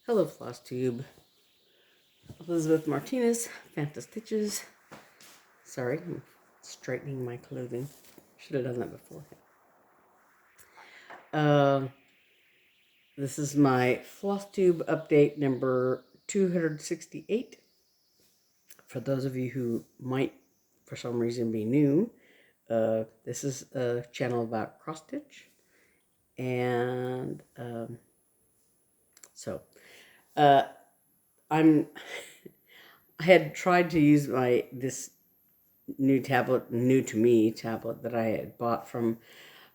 Hello, Flosstube. Elizabeth Martinez, phantastitches. Sorry, I'm straightening my clothing. Should have done that before. This is my Flosstube update number 268. For those of you who might, for some reason, be new, this is a channel about cross stitch, and I'm. I had tried to use this new tablet, new to me tablet that I had bought from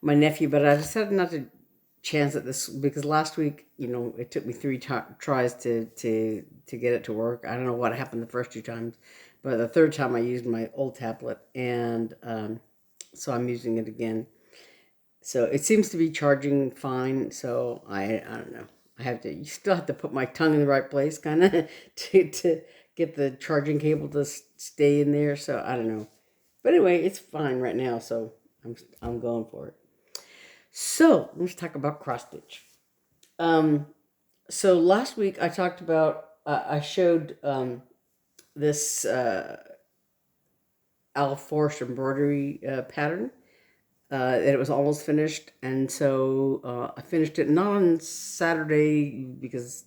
my nephew, but I decided not to chance at this because last week, it took me three tries to get it to work. I don't know what happened the first two times, but the third time I used my old tablet, and so I'm using it again. So it seems to be charging fine. So I don't know. You still have to put my tongue in the right place, kind of, to get the charging cable to stay in there. So I don't know. But anyway, it's fine right now. So I'm going for it. So let's talk about cross stitch. So last week I talked about I showed this Forest embroidery pattern. It was almost finished, and so I finished it not on Saturday because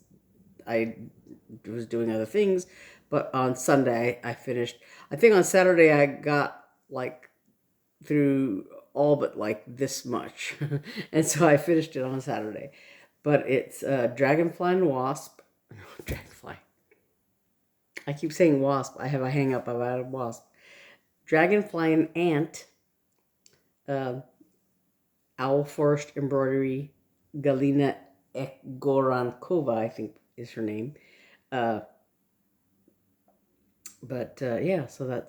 I was doing other things, but on Sunday I finished. I think on Saturday I got like through all but like this much, and so I finished it on Saturday. But it's Dragonfly and Wasp. Dragonfly. I keep saying Wasp. I have a hang up about a Wasp. Dragonfly and Ant. Owl Forest Embroidery, Galina Egorenkova, I think is her name. Yeah, so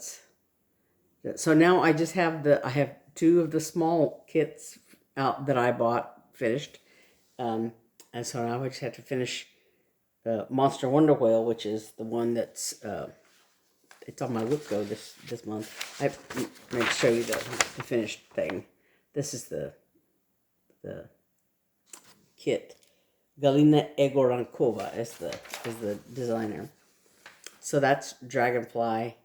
so now I just have I have two of the small kits out that I bought finished, and so now I just have to finish Monster Wonder Whale, which is the one that's it's on my WIPGO this month. I'm going to show you the finished thing. This is the kit. Galina Egorenkova is the designer. So that's Dragonfly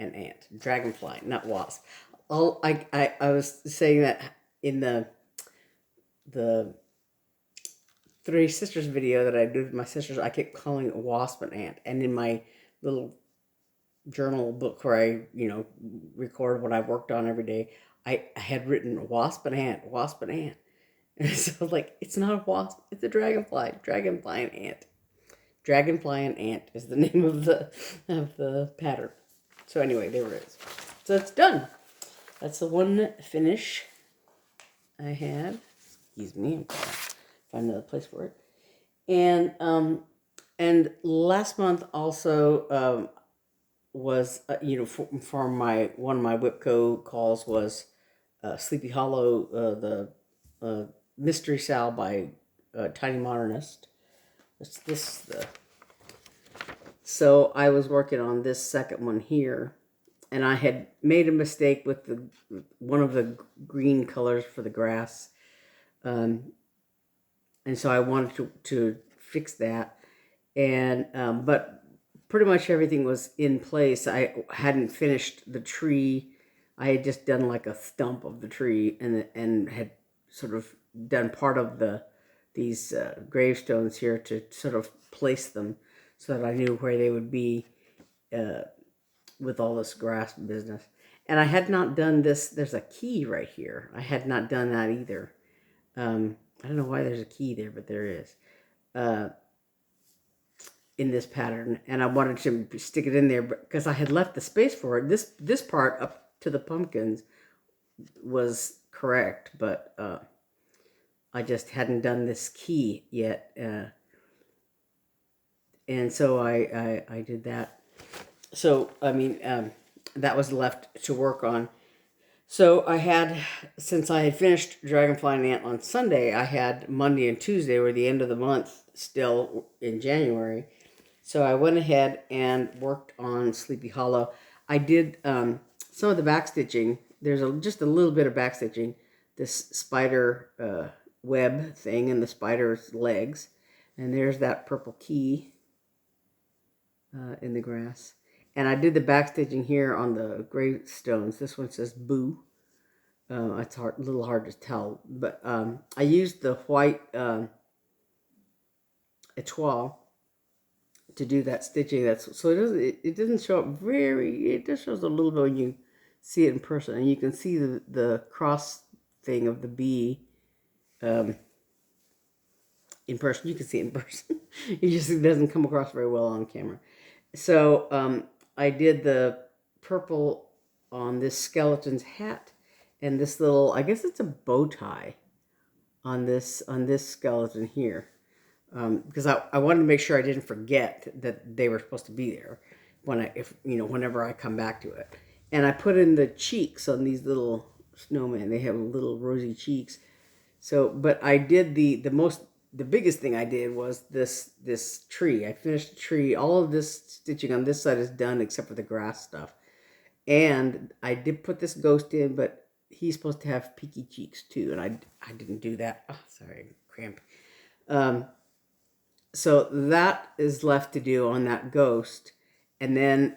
and Ant. Dragonfly, not Wasp. I was saying that in the Three Sisters video that I did with my sisters, I kept calling it Wasp and Ant. And in my little journal book where I, record what I've worked on every day, I had written Wasp and Ant, Wasp and Ant. And so like, it's not a wasp, it's a dragonfly. Dragonfly and Ant. Dragonfly and Ant is the name of the pattern. So anyway, there it is. So it's done. That's the one finish I had. Excuse me, I'm trying to find another place for it. And last month also was for my one of my WIPGO calls was Sleepy Hollow, the Mystery Sal by Tinymodernist. So I was working on this second one here, and I had made a mistake with one of the green colors for the grass, and so I wanted to fix that, and but pretty much everything was in place. I hadn't finished the tree. I had just done like a stump of the tree, and had sort of done part of these gravestones here to sort of place them so that I knew where they would be with all this grass business. And I had not done this. There's a key right here. I had not done that either. I don't know why there's a key there, but there is in this pattern. And I wanted to stick it in there because I had left the space for it. This part up to the pumpkins was correct, but I just hadn't done this key yet, and so I did that. So I mean, that was left to work on. So since I had finished Dragonfly and Ant on Sunday, I had Monday and Tuesday were the end of the month still in January. So I went ahead and worked on Sleepy Hollow. I did some of the backstitching. There's just a little bit of backstitching. This spider web thing and the spider's legs. And there's that purple key in the grass. And I did the backstitching here on the gravestones. This one says boo. It's a little hard to tell. But I used the white etoile to do that stitching. So it doesn't show up it just shows a little bit when you see it in person. And you can see the cross thing of the bee in person. You can see it in person. It doesn't come across very well on camera. So I did the purple on this skeleton's hat and this little, I guess it's a bow tie on this skeleton here. Because I wanted to make sure I didn't forget that they were supposed to be there whenever I come back to it. And I put in the cheeks on these little snowmen. They have little rosy cheeks. So, but I did the biggest thing I did was this tree. I finished the tree. All of this stitching on this side is done except for the grass stuff. And I did put this ghost in, but he's supposed to have peaky cheeks too, and I didn't do that. Oh, sorry, cramp. So that is left to do on that ghost. And then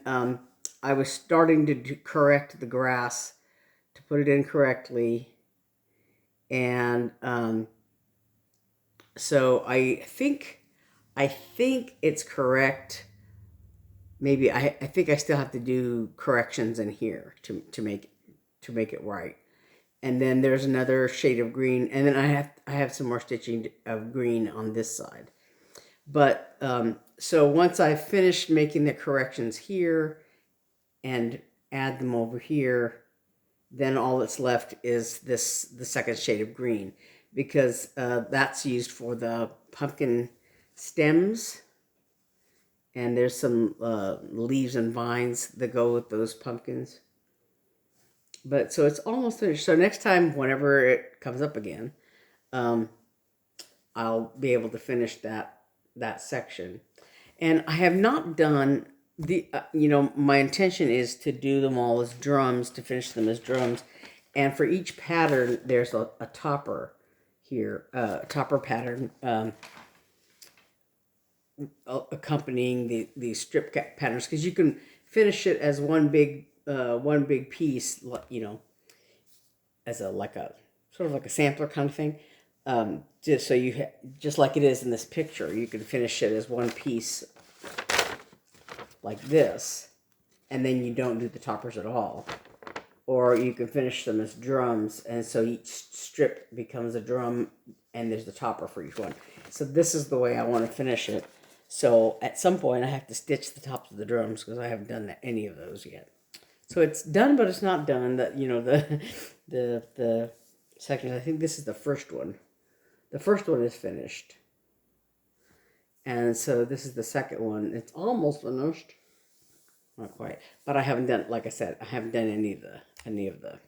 I was starting to correct the grass to put it in correctly. And so I think it's correct. Maybe I think I still have to do corrections in here to make it right. And then there's another shade of green, and then I have some more stitching of green on this side. But so once I finish making the corrections here and add them over here, then all that's left is the second shade of green, because that's used for the pumpkin stems, and there's some leaves and vines that go with those pumpkins. But so it's almost finished. So next time, whenever it comes up again, I'll be able to finish that section. And I have not done the, my intention is to do them all as drums, to finish them as drums. And for each pattern, there's a topper here, topper pattern accompanying these strip patterns, because you can finish it as one big piece, as a sort of like a sampler kind of thing. Just so just like it is in this picture, you can finish it as one piece like this, and then you don't do the toppers at all. Or you can finish them as drums, and so each strip becomes a drum, and there's the topper for each one. So this is the way I want to finish it. So at some point I have to stitch the tops of the drums, because I haven't done any of those yet. So it's done, but it's not done. The sections. I think this is the first one. The first one is finished, and so this is the second one. It's almost finished, not quite. But I haven't done, like I said, I haven't done any of the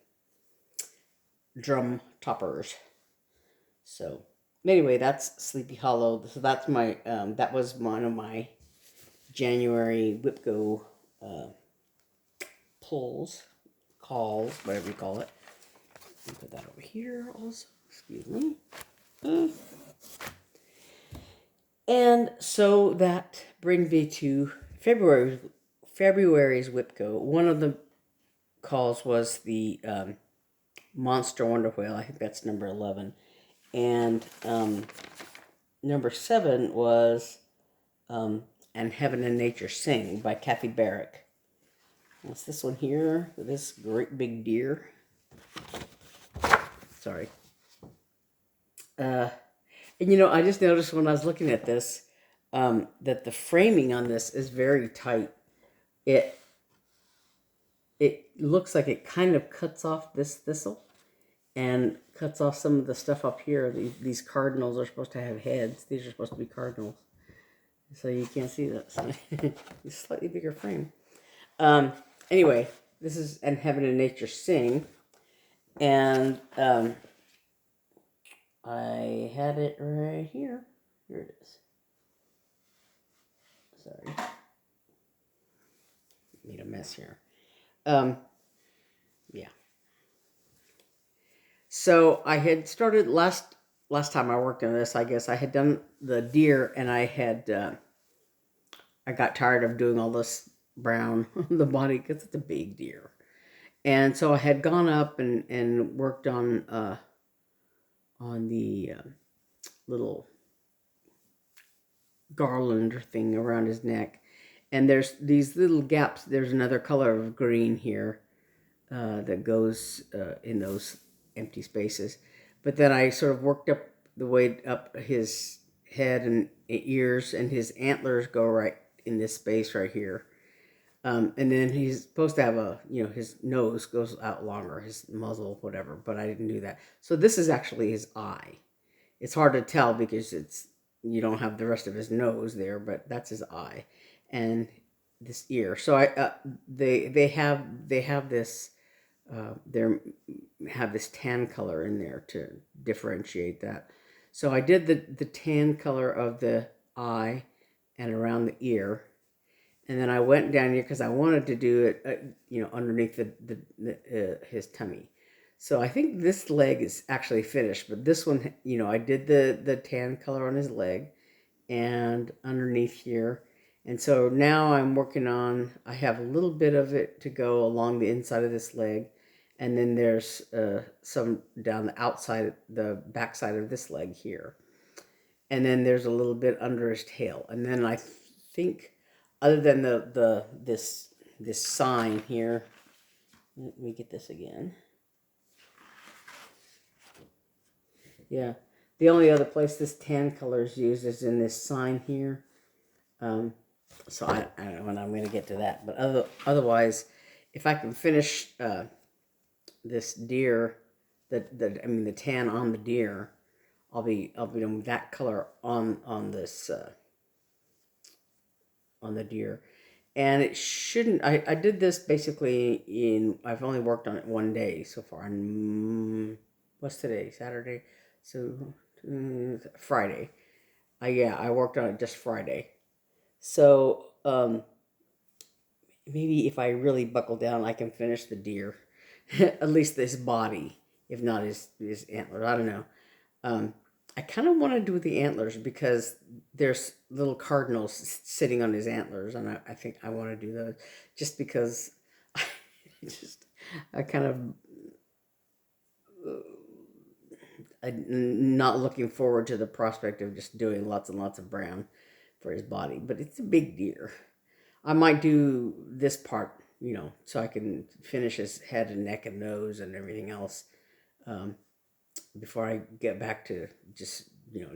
drum toppers. So anyway, that's Sleepy Hollow. So that's my that was one of my January WIPGO calls, whatever you call it. I'll put that over here also. Excuse me. And so that brings me to February's WIPGO. One of the calls was the Monster Wonder Whale. I think that's number 11. And number 7 was And Heaven and Nature Sing by Kathy Barrick. What's this one here? This great big deer. Sorry. And I just noticed when I was looking at this, that the framing on this is very tight. It looks like it kind of cuts off this thistle and cuts off some of the stuff up here. These cardinals are supposed to have heads. These are supposed to be cardinals. So you can't see that. So it's a slightly bigger frame. Anyway, this is And Heaven and Nature Sing. And I had it right here. Here it is. Sorry. Made a mess here. Yeah. So I had started last last time I worked on this, I guess I had done the deer, and I had I got tired of doing all this brown on the body because it's a big deer. And so I had gone up and worked on the little garland thing around his neck. And there's these little gaps. There's another color of green here that goes in those empty spaces. But then I sort of worked up the way up his head and ears, and his antlers go right in this space right here. And then he's supposed to have his nose goes out longer, his muzzle, whatever, but I didn't do that. So this is actually his eye. It's hard to tell because you don't have the rest of his nose there, but that's his eye. And this ear. So they have this have this tan color in there to differentiate that. So I did the tan color of the eye and around the ear, and then I went down here because I wanted to do it, underneath his tummy. So I think this leg is actually finished, but this one, I did the tan color on his leg and underneath here. And so now I'm working on, I have a little bit of it to go along the inside of this leg. And then there's some down the outside, the backside of this leg here. And then there's a little bit under his tail. And then I think, other than this sign here, let me get this again. Yeah, the only other place this tan color is used is in this sign here. So I don't know when I'm going to get to that, but otherwise, if I can finish this deer, the tan on the deer, I'll be doing that color on this on the deer, and it shouldn't. I did this basically I've only worked on it one day so far. And what's today? Saturday, so Friday. I worked on it just Friday. So maybe if I really buckle down, I can finish the deer, at least his body, if not his antlers. I don't know. I kind of want to do the antlers because there's little cardinals sitting on his antlers, and I think I want to do those just because I kind of I'm not looking forward to the prospect of just doing lots and lots of brown for his body, but it's a big deer. I might do this part, so I can finish his head and neck and nose and everything else before I get back to just,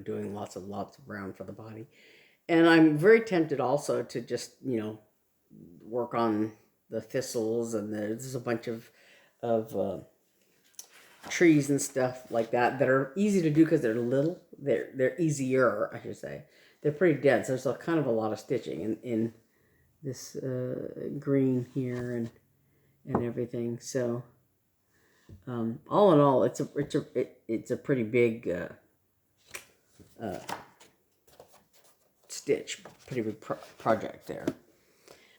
doing lots of brown for the body. And I'm very tempted also to just, work on the thistles, and there's a bunch of trees and stuff like that are easy to do because they're little. They're easier, I should say. They're pretty dense. There's kind of a lot of stitching in this green here and everything. So all in all, it's a pretty big stitch, pretty big project there.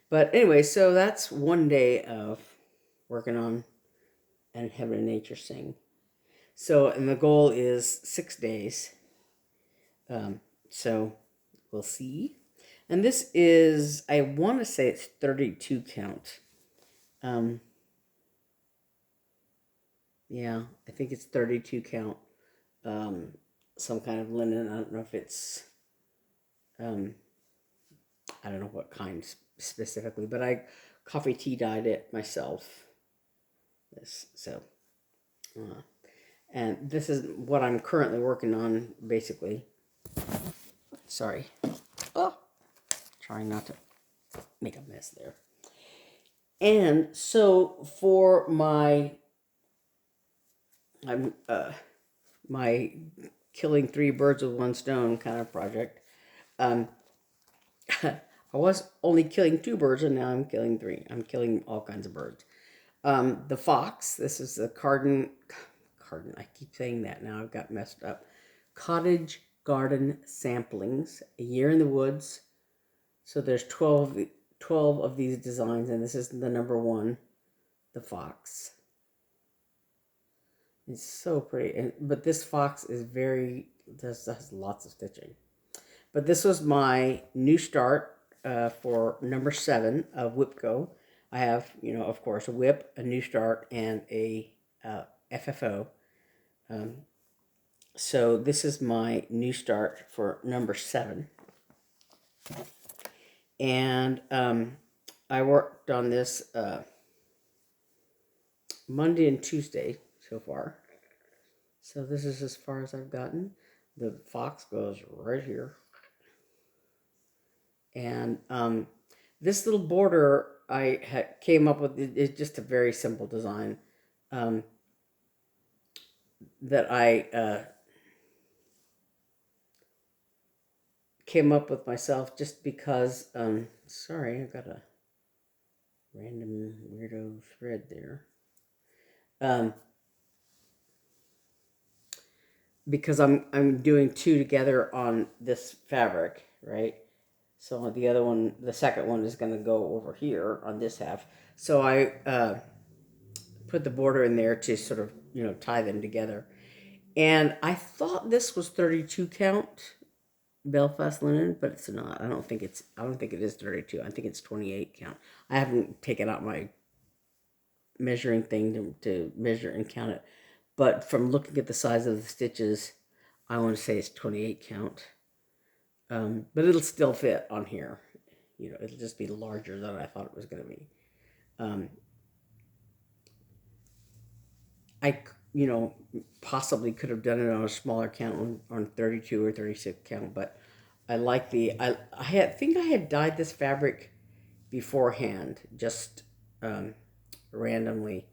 But anyway, so that's one day of working on and Heaven and Nature Sing. So, and the goal is 6 days. So we'll see. And this is, I want to say it's 32 count. Yeah, I think it's 32 count. Some kind of linen. I don't know if it's, I don't know what kind specifically, but I coffee tea dyed it myself. And this is what I'm currently working on, basically. Sorry. Oh, trying not to make a mess there. And so for my my killing 3 birds with 1 stone kind of project, I was only killing 2 birds, and now I'm killing 3. I'm killing all kinds of birds. The fox, this is the Cardin, I keep saying that now, I've got messed up. Cottage Garden Samplings, A Year in the Woods. So there's 12 of these designs, and this is the number 1, the fox. It's so pretty. But this fox is has lots of stitching. But this was my new start for number 7 of WIPGO. I have, of course, a WIP, a new start, and a FFO. So this is my new start for number 7. And I worked on this Monday and Tuesday so far. So this is as far as I've gotten. The fox goes right here. And this little border I came up with is just a very simple design that I came up with myself just because, sorry, I've got a random weirdo thread there. Because I'm doing 2 together on this fabric, right? So the other one, the second one, is going to go over here on this half. So I put the border in there to sort of, tie them together. And I thought this was 32 count Belfast linen, but it's not. I don't think it is 32. I think it's 28 count. I haven't taken out my measuring thing to measure and count it. But from looking at the size of the stitches, I want to say it's 28 count. But it'll still fit on here. It'll just be larger than I thought it was going to be. I, possibly could have done it on a smaller count on 32 or 36 count, but I like I think I had dyed this fabric beforehand, just randomly.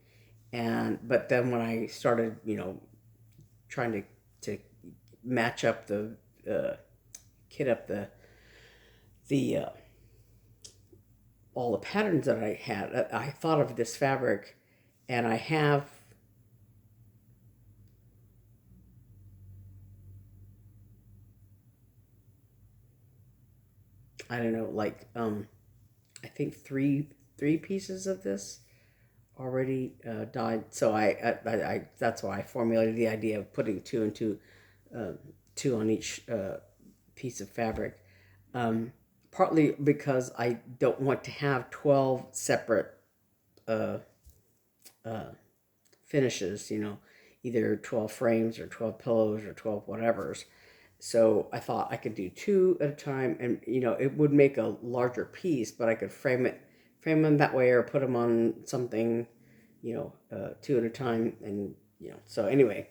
But then when I started, trying to match up the, kit up the all the patterns that I had, I thought of this fabric, and I have, I don't know, like I think three pieces of this already dyed. So I that's why I formulated the idea of putting 2 and 2, 2 on each piece of fabric. Partly because I don't want to have 12 separate finishes, either 12 frames or 12 pillows or 12 whatevers. So I thought I could do 2 at a time, and it would make a larger piece, but I could frame them that way, or put them on something, 2 at a time, and So anyway,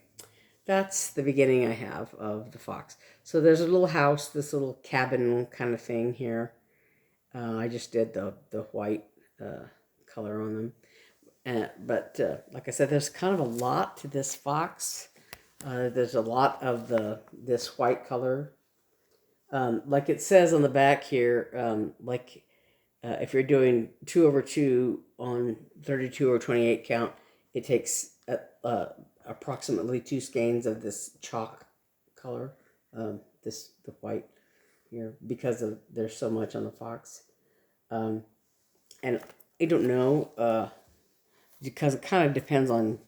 that's the beginning I have of the fox. So there's a little house, this little cabin kind of thing here. I just did the white color on them. But like I said, there's kind of a lot to this fox. There's a lot of this white color. Like it says on the back here, if you're doing 2/2 on 32 or 28 count, it takes approximately 2 skeins of this chalk color, the white here, because there's so much on the fox. And I don't know, because it kind of depends on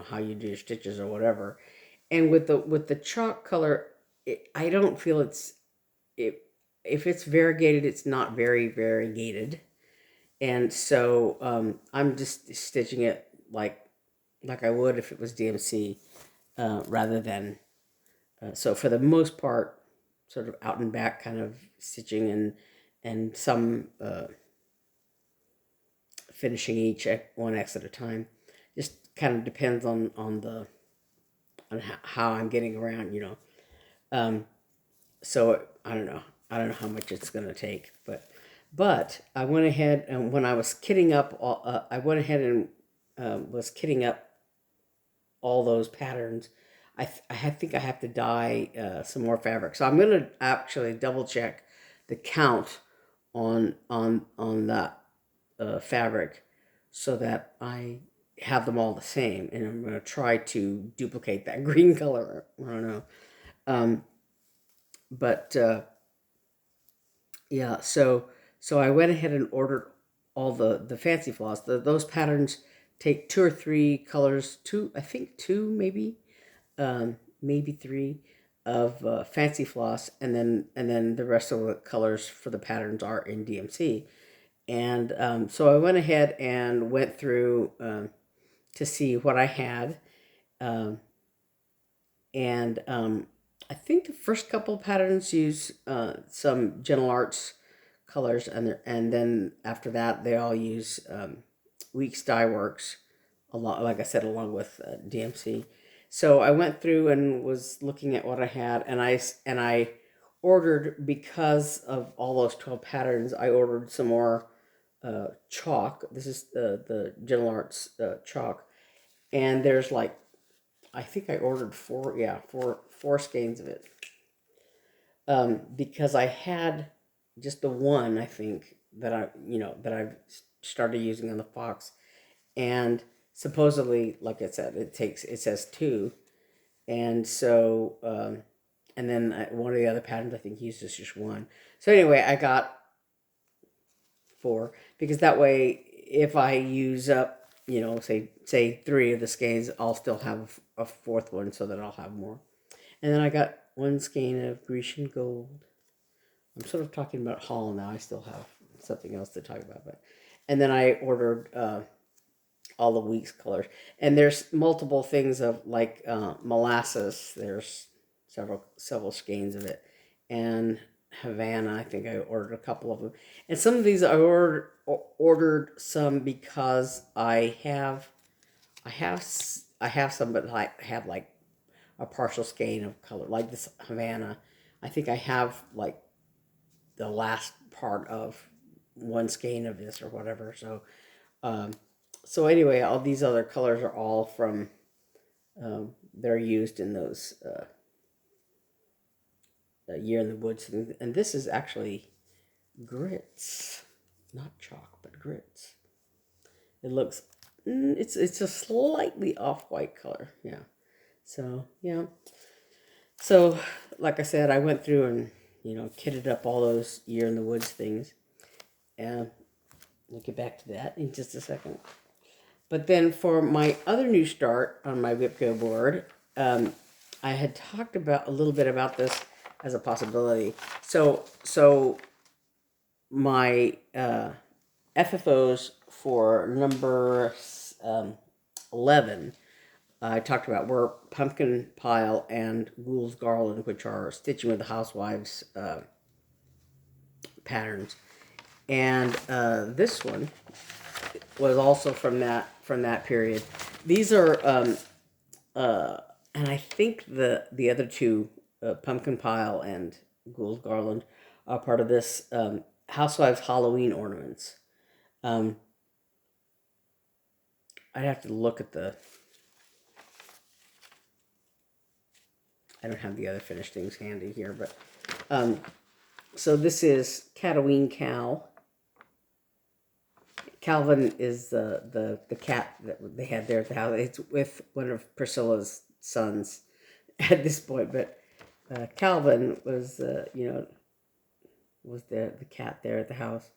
how you do your stitches or whatever. And with the chalk color, I don't feel if it's variegated, it's not very variegated. And so I'm just stitching it like I would if it was DMC, rather than so for the most part, sort of out and back kind of stitching, and some finishing each one X at a time. Just kind of depends on how I'm getting around, So I don't know how much it's going to take, but I went ahead, and when I was kitting up, I went ahead and was kitting up all those patterns. I think I have to dye some more fabric, so I'm going to actually double check the count on that fabric, so that I have them all the same, and I'm going to try to duplicate that green color. I don't know, but yeah. So I went ahead and ordered all the fancy floss. Those patterns take 2 or 3 colors, I think 2 maybe 3 of fancy floss, and then the rest of the colors for the patterns are in DMC. And so I went ahead and went through to see what I had. And I think the first couple of patterns use some Gentle Arts colors, and then after that they all use Weeks Dye Works, like I said, along with DMC. So I went through and was looking at what I had, and I ordered, because of all those 12 patterns, I ordered some more chalk. This is the Gentle Arts chalk, and there's like, I think I ordered four skeins of it, because I had just the one, I think, that I've started using on the fox, and supposedly, like I said, it says 2, and so and then one of the other patterns I think uses just 1. So anyway, I got 4, because that way, if I use up, say 3 of the skeins, I'll still have a 4th one, so that I'll have more. And then I got 1 skein of Grecian gold. I'm sort of talking about haul now. I still have something else to talk about, and then I ordered all the Weeks colors, and there's multiple things of like molasses. There's several skeins of it, and Havana. I think I ordered a couple of them, and some of these I ordered some because I have some, but I have like a partial skein of color, like this Havana. I think I have like the last part of 1 skein of this or whatever. So anyway, all these other colors are all from they're used in those Year in the Woods, and this is actually grits, not chalk, but grits. It looks, it's a slightly off-white color, yeah. So yeah, so like I said, I went through and kitted up all those Year in the Woods things, and we'll get back to that in just a second. But then for my other new start on my WIPGO board, I had talked about a little bit about this as a possibility. So my FFOs for number 11, I talked about, were Pumpkin Pile and Ghoul's Garland, which are stitching with the Housewives patterns. And this one was also from that period. These are and I think the other 2, Pumpkin Pile and Ghoul's Garland, are part of this Housewives Halloween ornaments. I'd have to look at I don't have the other finished things handy here, but so this is Catoween Cal. Calvin is the cat that they had there at the house. It's with one of Priscilla's sons at this point, but Calvin was was the cat there at the house.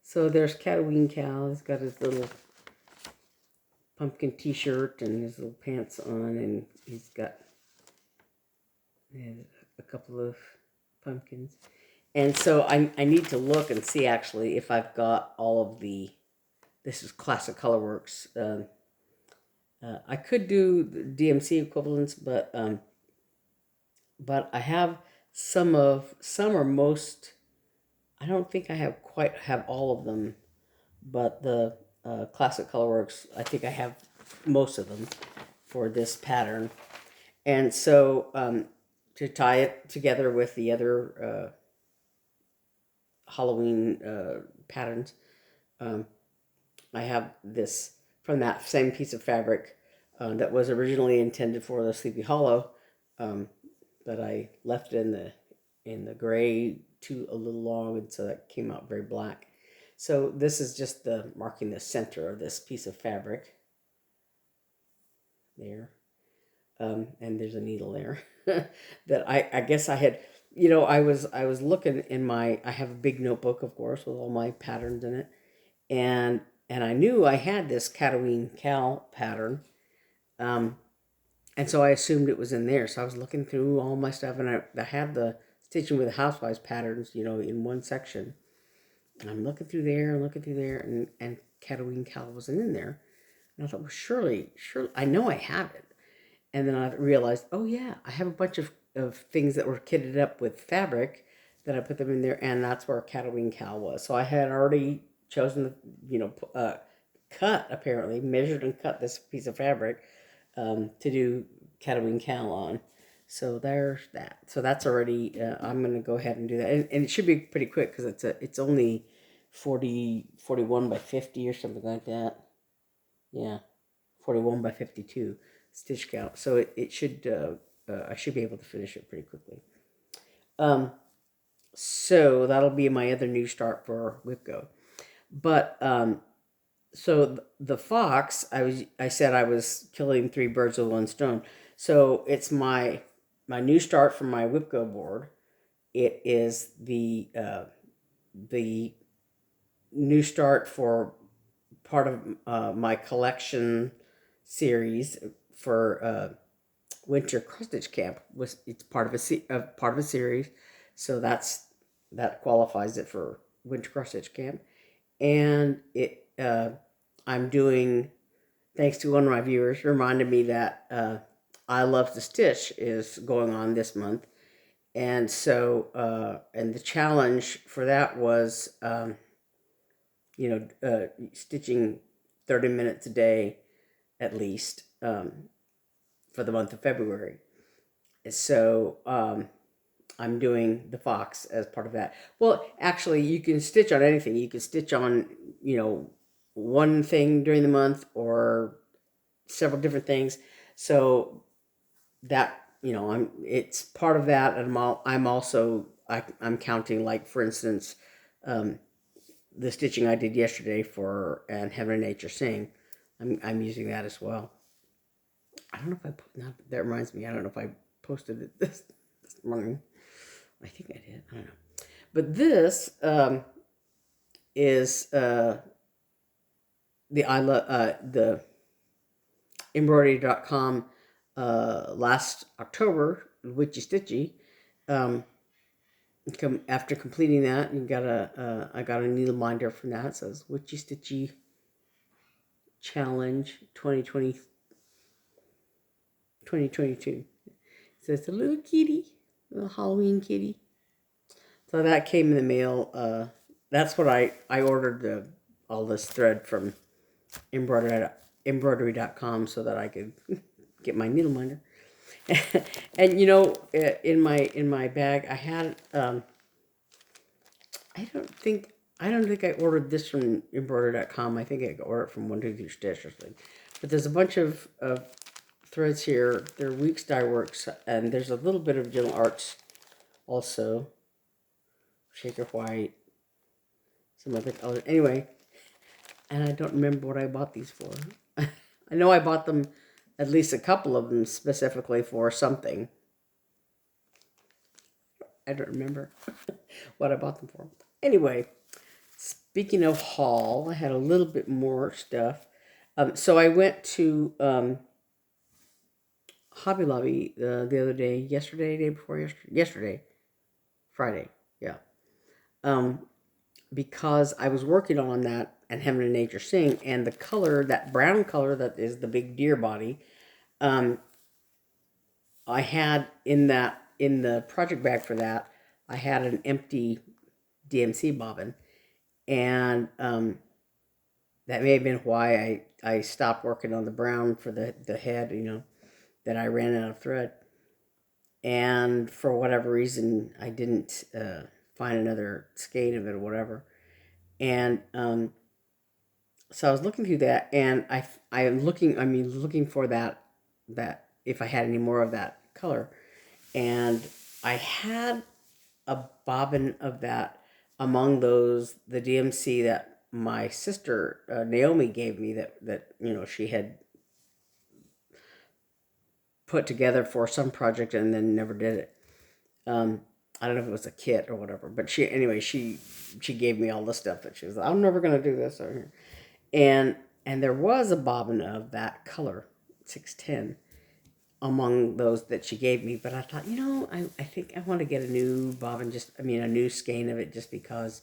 So there's Catoween Cal. He's got his little pumpkin t-shirt and his little pants on, and he's got a couple of pumpkins. And so I need to look and see actually if I've got all of the, this is Classic Colorworks. I could do the DMC equivalents, but I have some or most. I don't think I have all of them, but the Classic Colorworks, I think I have most of them for this pattern. And so to tie it together with the other Halloween patterns, I have this from that same piece of fabric that was originally intended for the Sleepy Hollow, but I left it in the gray too a little long, and so that came out very black. So this is just marking the center of this piece of fabric there, and there's a needle there that I guess I had. I was looking in I have a big notebook, of course, with all my patterns in it, and and I knew I had this Catoween cowl pattern, and so I assumed it was in there. So I was looking through all my stuff, and I had the Stitching with the Housewives patterns, in one section. And I'm looking through there, and Catoween cowl wasn't in there. And I thought, well, surely, I know I have it. And then I realized, oh yeah, I have a bunch of things that were kitted up with fabric that I put them in there, and that's where Catoween cowl was. So I had already chosen, cut, apparently, measured and cut this piece of fabric to do Catoween cowl on. So there's that. So that's already, I'm going to go ahead and do that. And it should be pretty quick because it's only 41 by 50 or something like that. Yeah, 41 by 52 stitch count. So it should, I should be able to finish it pretty quickly. So that'll be my other new start for WIPGO. But so the fox, I said I was killing 3 birds with 1 stone. So it's my new start for my WIPGO board. It is the new start for part of my collection series for winter cross stitch camp. It's part of a series, so that qualifies it for winter cross stitch camp. And I'm doing, thanks to one of my viewers, reminded me that I Love to Stitch is going on this month. And so, and the challenge for that was, stitching 30 minutes a day at least for the month of February. So I'm doing the fox as part of that. Well, actually, you can stitch on anything. You can stitch on, one thing during the month or several different things. So that, it's part of that. And I'm counting, like, for instance, the stitching I did yesterday for And Heaven and Nature Sing. I'm using that as well. I don't know if that reminds me, I don't know if I posted it this morning. I think I did. I don't know. But this is the Embroidery.com last October, Witchy Stitchy. After completing that, I got a needle minder from that. It says Witchy Stitchy Challenge 2022. So it's a little kitty, a little Halloween kitty. So that came in the mail. That's what I ordered all this thread from embroidery.com so that I could get my needle minder. And in my bag I had I don't think I ordered this from embroidery.com. I think I ordered it from 123 Stitch or something. But there's a bunch of threads here. They're Weeks Dye Works, and there's a little bit of Gentle Arts also. Shaker White, some other colors. Anyway, and I don't remember what I bought these for. I know I bought them, at least a couple of them, specifically for something. I don't remember what I bought them for. Anyway, speaking of haul, I had a little bit more stuff. So I went to Hobby Lobby the other day, day before yesterday, Friday, yeah. Because I was working on that and Heaven and Nature Sing, and the color, that brown color that is the big deer body, I had in the project bag for that, I had an empty DMC bobbin, and that may have been why I stopped working on the brown for the head, that I ran out of thread. And for whatever reason, I didn't find another skein of it or whatever. And so I was looking through that, and I'm looking for that if I had any more of that color. And I had a bobbin of that among the DMC that my sister Naomi gave me that she had put together for some project and then never did it. I don't know if it was a kit or whatever, but she gave me all the stuff that she was, I'm never going to do this over here. And there was a bobbin of that color, 610, among those that she gave me. But I thought, I think I want to get a new bobbin, a new skein of it, just because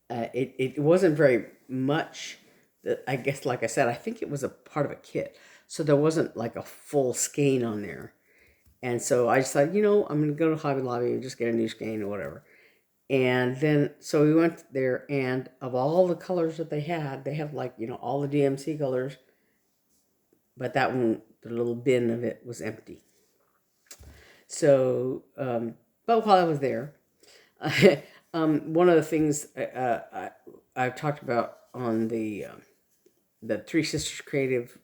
it wasn't very much. I guess, like I said, I think it was a part of a kit. So there wasn't like a full skein on there. And so I decided, I'm going to go to Hobby Lobby and just get a new skein or whatever. And then, so we went there, and of all the colors that they have like, all the DMC colors, but that one, the little bin of it was empty. So, but while I was there, one of the things I've talked about on the Three Sisters Creative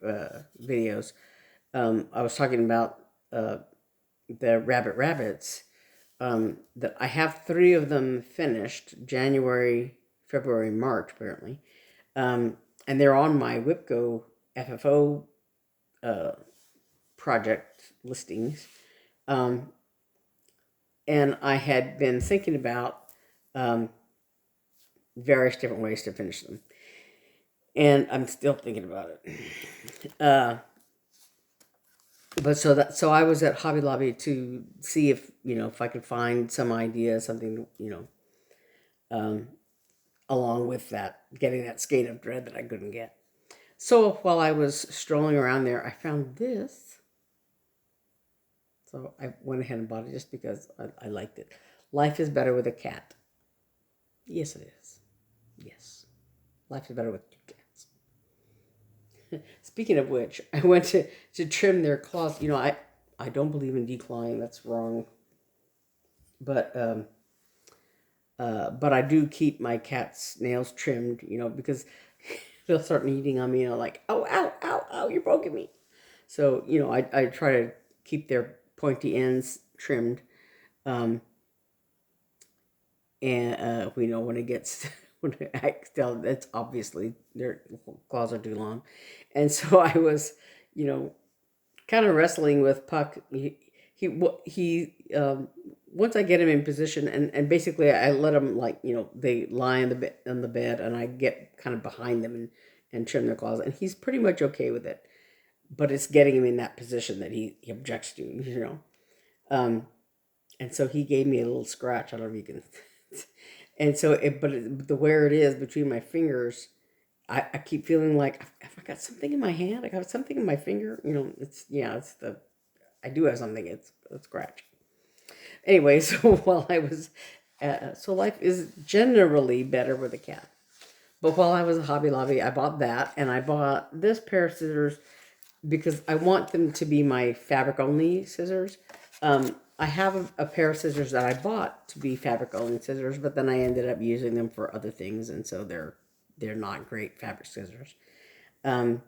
videos, I was talking about the rabbits. That I have 3 of them finished, January, February, March, apparently. And they're on my WIPGO FFO project listings. And I had been thinking about various different ways to finish them. And I'm still thinking about it. But so I was at Hobby Lobby to see if I could find some idea, something along with that, getting that skein of thread that I couldn't get. So while I was strolling around there, I found this. So I went ahead and bought it just because I liked it. Life is better with a cat. Yes, it is. Yes, life is better with 2 cats. Speaking of which, I went to trim their claws. I don't believe in declawing. That's wrong. But I do keep my cat's nails trimmed, because they'll start eating on me, like, oh, ow, ow, ow, you're poking me. So, I try to keep their pointy ends trimmed. And when it gets, when I tell, it's obviously their claws are too long. And so I was, kind of wrestling with Puck. He once I get him in position, and basically I let him, like, they lie on the bed, and I get kind of behind them and trim their claws, and he's pretty much okay with it. But it's getting him in that position that he objects to, and so he gave me a little scratch. I don't know if you can. And so, the where it is between my fingers, I keep feeling like I got something in my hand. I got something in my finger. I do have something. It's a scratch. Anyway, so while I was, so life is generally better with a cat. But while I was at Hobby Lobby, I bought that, and I bought this pair of scissors because I want them to be my fabric only scissors. I have a pair of scissors that I bought to be fabric only scissors, but then I ended up using them for other things, and so they're not great fabric scissors. And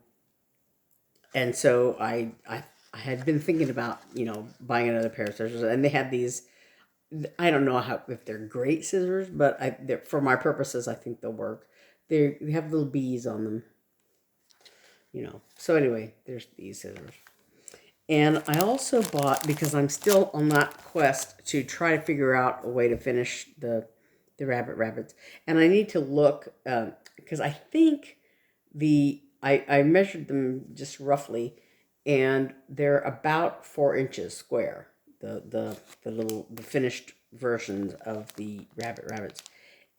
so I had been thinking about, buying another pair of scissors, and they had these. I don't know if they're great scissors, but for my purposes, I think they'll work. They have little bees on them, So anyway, there's these scissors. And I also bought, because I'm still on that quest to try to figure out a way to finish the rabbits. And I need to look, because I think I measured them just roughly, and they're about 4 inches square. The finished versions of the rabbits.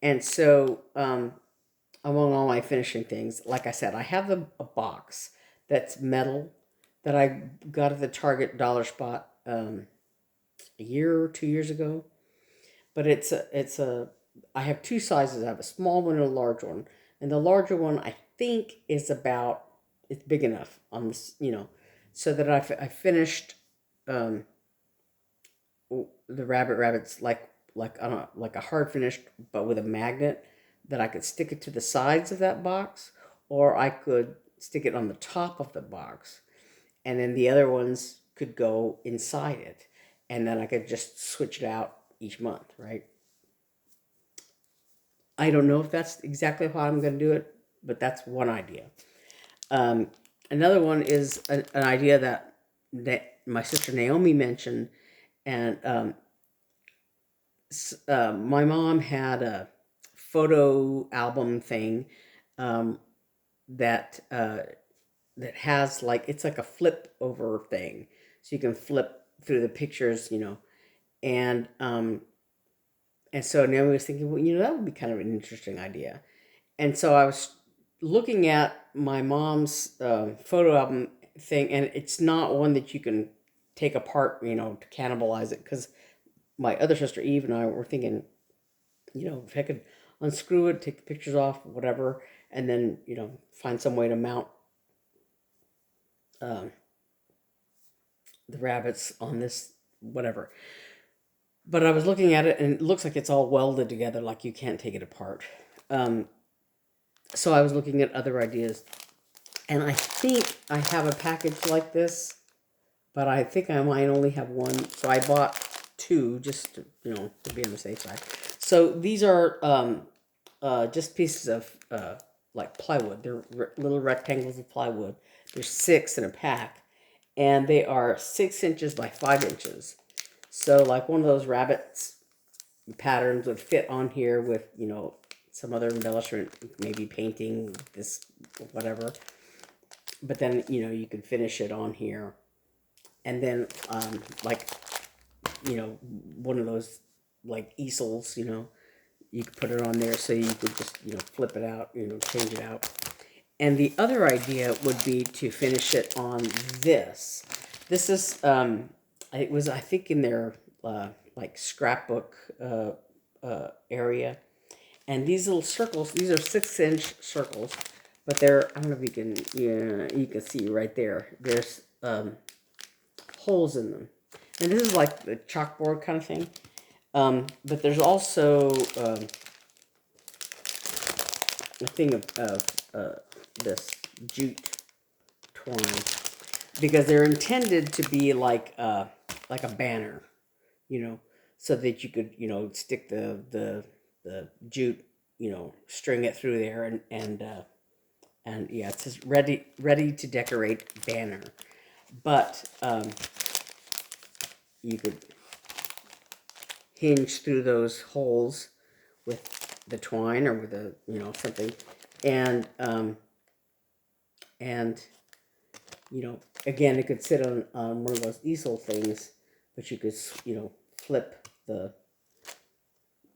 And so, among all my finishing things, like I said, I have a box that's metal that I got at the Target dollar spot a year or 2 years ago. But I have 2 sizes. I have a small one and a large one. And the larger one, I think, it's big enough on this, so that I finished the rabbits like a hard finish, but with a magnet that I could stick it to the sides of that box, or I could stick it on the top of the box, and then the other ones could go inside it, and then I could just switch it out each month, right? I don't know if that's exactly how I'm going to do it, but that's one idea. Another one is an idea that my sister Naomi mentioned, and my mom had a photo album thing that that has like, it's like a flip over thing, so you can flip through the pictures, and so Naomi was thinking, well, that would be kind of an interesting idea. And so I was looking at my mom's photo album thing, and it's not one that you can take apart, to cannibalize it, because my other sister Eve and I were thinking, if I could unscrew it, take the pictures off, whatever, and then, find some way to mount um, the rabbits on this, whatever. But I was looking at it, and it looks like it's all welded together, like you can't take it apart. So I was looking at other ideas, and I think I have a package like this, but I think I might only have one. So I bought two just to, to be on the safe side. So these are just pieces of like plywood. They're little rectangles of plywood. There's 6 in a pack, and they are 6 inches by 5 inches. So like one of those rabbits patterns would fit on here with, some other embellishment, maybe painting this, whatever. But then, you can finish it on here. And then, like, one of those, like, easels, you could put it on there, so you could just, flip it out, change it out. And the other idea would be to finish it on this. This is, it was, I think, in their, like, scrapbook area. And these little circles, these are 6-inch circles, but they're, I don't know if you can, you can see right there. There's holes in them. And this is like the chalkboard kind of thing. But there's also a thing of this jute twine, because they're intended to be like a banner, so that you could, stick the jute, string it through there, and yeah, it says ready to decorate banner. But you could hinge through those holes with the twine, or with a, something, and again, it could sit on one of those easel things, but you could, flip the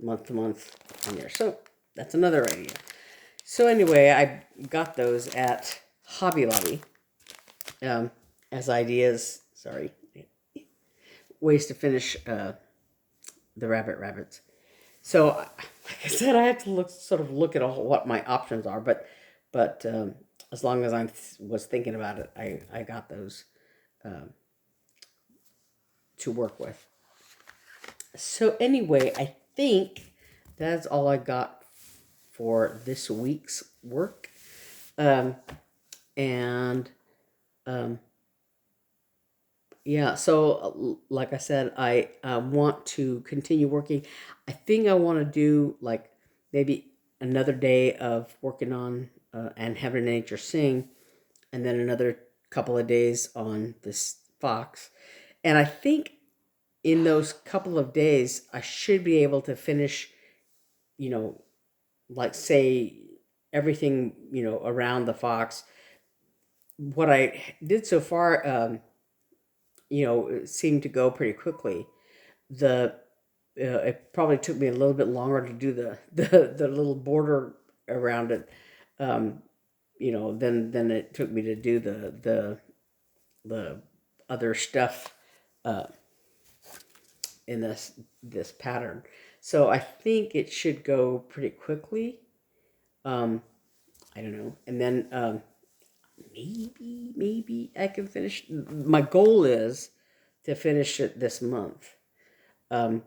month to month on there. So that's another idea. So anyway, I got those at Hobby Lobby as ideas. Sorry, ways to finish the rabbits. So, like I said, I have to look at what my options are. But as long as I was thinking about it, I got those to work with. So anyway, I think that's all I got for this week's work. Yeah, so like I said, I want to continue working. I think I want to do like maybe another day of working on and having nature sing, and then another couple of days on this fox. And I think in those couple of days, I should be able to finish, like say everything, around the fox. What I did so far, it seemed to go pretty quickly. It probably took me a little bit longer to do the little border around it, than it took me to do the other stuff in this pattern. So I think it should go pretty quickly. I don't know, and then maybe I can finish. My goal is to finish it this month. And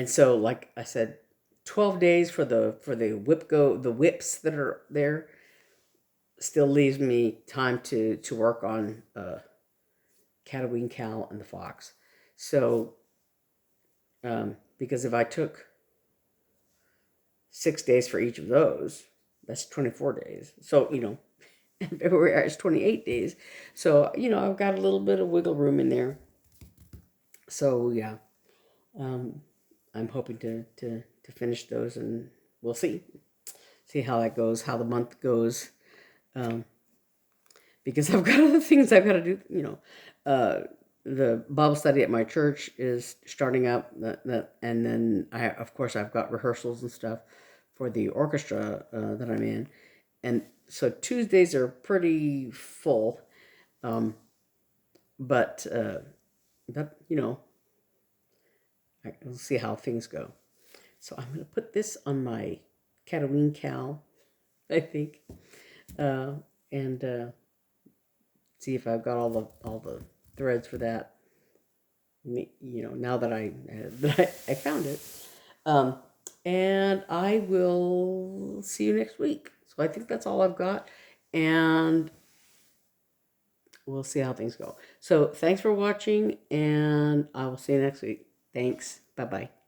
so, like I said, 12 days for the WIPGO, the whips that are there, still leaves me time to work on Catoween, Cal, and the fox. So, because if I took 6 days for each of those, that's 24 days. So, in February it's 28 days. So, I've got a little bit of wiggle room in there. So, yeah. I'm hoping to finish those and we'll see how that goes, how the month goes, because I've got other things I've got to do. The Bible study at my church is starting up, and then of course I've got rehearsals and stuff for the orchestra that I'm in, and so Tuesdays are pretty full, but that we'll see how things go. So I'm gonna put this on my Catoween cowl, I think, and see if I've got all the threads for that. Now that I found it, and I will see you next week. So I think that's all I've got, and we'll see how things go. So thanks for watching, and I will see you next week. Thanks. Bye bye.